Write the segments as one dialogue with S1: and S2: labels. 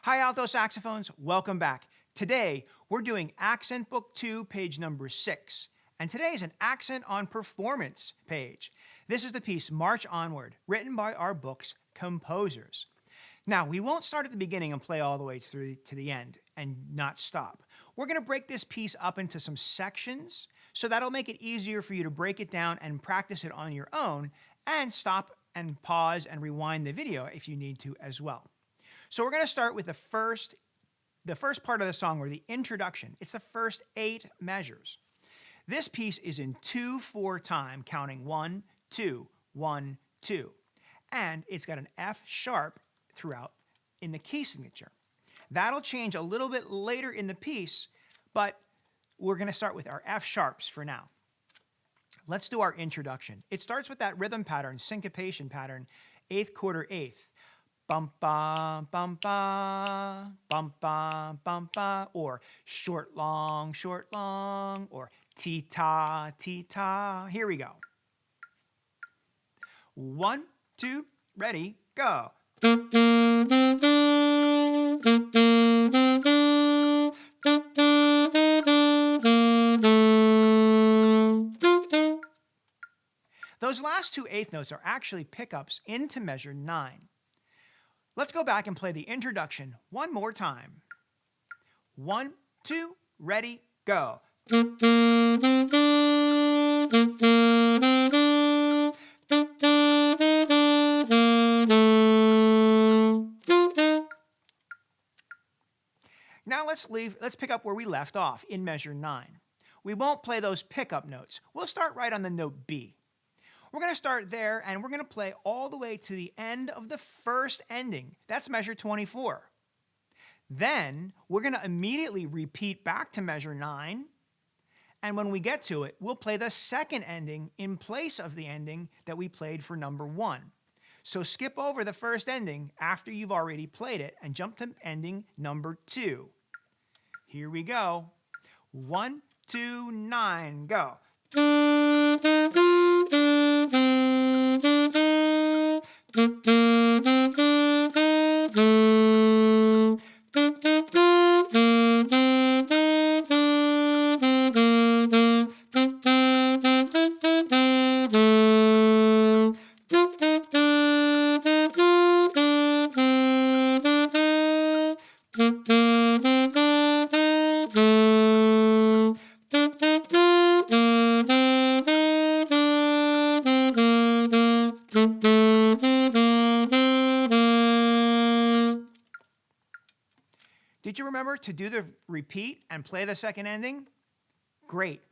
S1: Hi, alto saxophones. Welcome back. Today, we're doing Accent Book 2, page number 6. And today is an Accent on Performance page. This is the piece March Onward, written by our book's composers. Now, we won't start at the beginning and play all the way through to the end and not stop. We're going to break this piece up into some sections, so that'll make it easier for you to break it down and practice it on your own, and stop and pause and rewind the video if you need to as well. So we're going to start with the first part of the song, or the introduction. It's the first 8 measures. This piece is in 2/4 time, counting 1, 2, 1, 2. And it's got an F sharp throughout in the key signature. That'll change a little bit later in the piece, but we're going to start with our F sharps for now. Let's do our introduction. It starts with that rhythm pattern, syncopation pattern, 8th quarter 8th. Bum ba bum ba bum ba bum ba, or short long, or ti ta ti ta. Here we go. 1, 2, ready, go. Those last 2 eighth notes are actually pickups into measure 9. Let's go back and play the introduction one more time. 1, 2, ready, go. Now let's pick up where we left off in measure 9. We won't play those pickup notes. We'll start right on the note B. We're going to start there, and we're going to play all the way to the end of the first ending. That's measure 24. Then we're going to immediately repeat back to measure 9, and when we get to it, we'll play the second ending in place of the ending that we played for number 1. So skip over the first ending after you've already played it and jump to ending number 2. Here we go. 1, 2, 9, go. Did you remember to do the repeat and play the second ending? Great.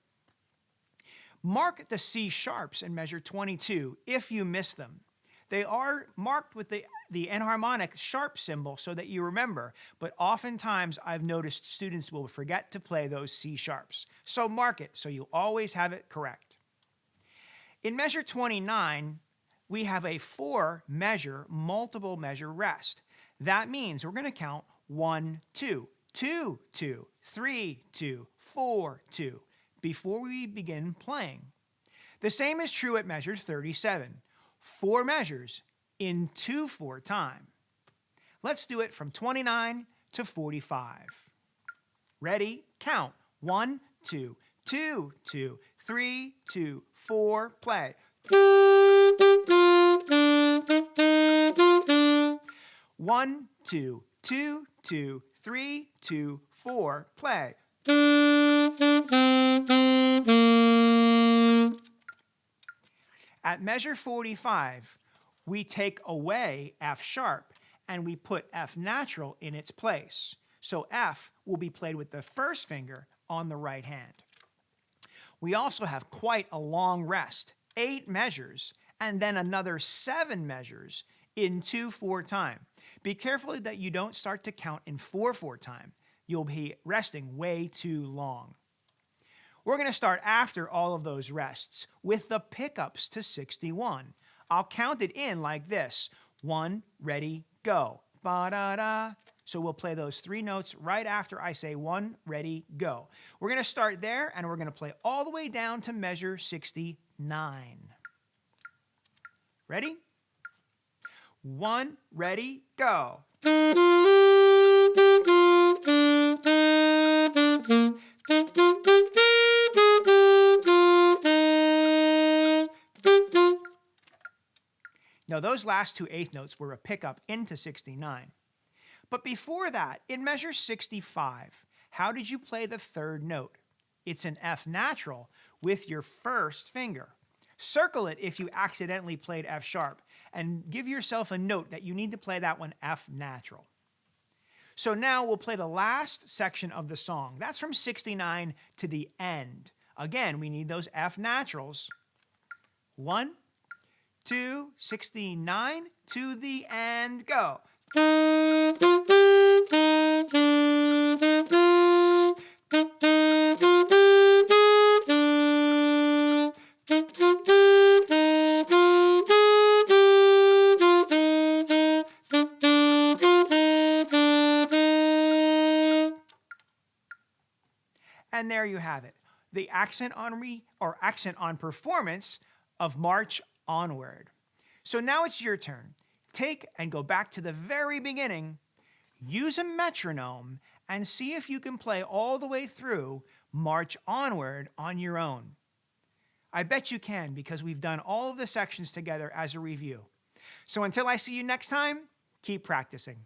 S1: Mark the C sharps in measure 22 if you miss them. They are marked with the enharmonic sharp symbol so that you remember, but oftentimes I've noticed students will forget to play those C sharps. So mark it so you always have it correct. In measure 29, we have a 4-measure, multiple measure rest. That means we're going to count 1, 2, 2, 2, 3, 2, 4, 2 before we begin playing. The same is true at measure 37. 4 measures in 2/4 time. Let's do it from 29 to 45. Ready? Count. 1, 2, 2, 2, 3, 2, 4, play. 1, 2, 2, 2, 3, 2, 4, play. At measure 45, we take away F sharp and we put F natural in its place. So F will be played with the first finger on the right hand. We also have quite a long rest, 8 measures, and then another 7 measures in 2/4 time. Be careful that you don't start to count in 4/4 time. You'll be resting way too long. We're going to start after all of those rests with the pickups to 61. I'll count it in like this. 1, ready, go. Ba-da-da. So we'll play those 3 notes right after I say 1, ready, go. We're going to start there, and we're going to play all the way down to measure 69. Ready? 1, ready, go. Now, those last two eighth notes were a pickup into 69. But before that, in measure 65, how did you play the third note? It's an F natural with your first finger. Circle it if you accidentally played F sharp, and give yourself a note that you need to play that one F natural. So now we'll play the last section of the song. That's from 69 to the end. Again, we need those F naturals. 1, 2, 69 to the end, go. And there you have it, the accent on performance of March Onward. So now it's your turn. Take and go back to the very beginning, use a metronome, and see if you can play all the way through March Onward on your own. I bet you can, because we've done all of the sections together as a review. So until I see you next time, keep practicing.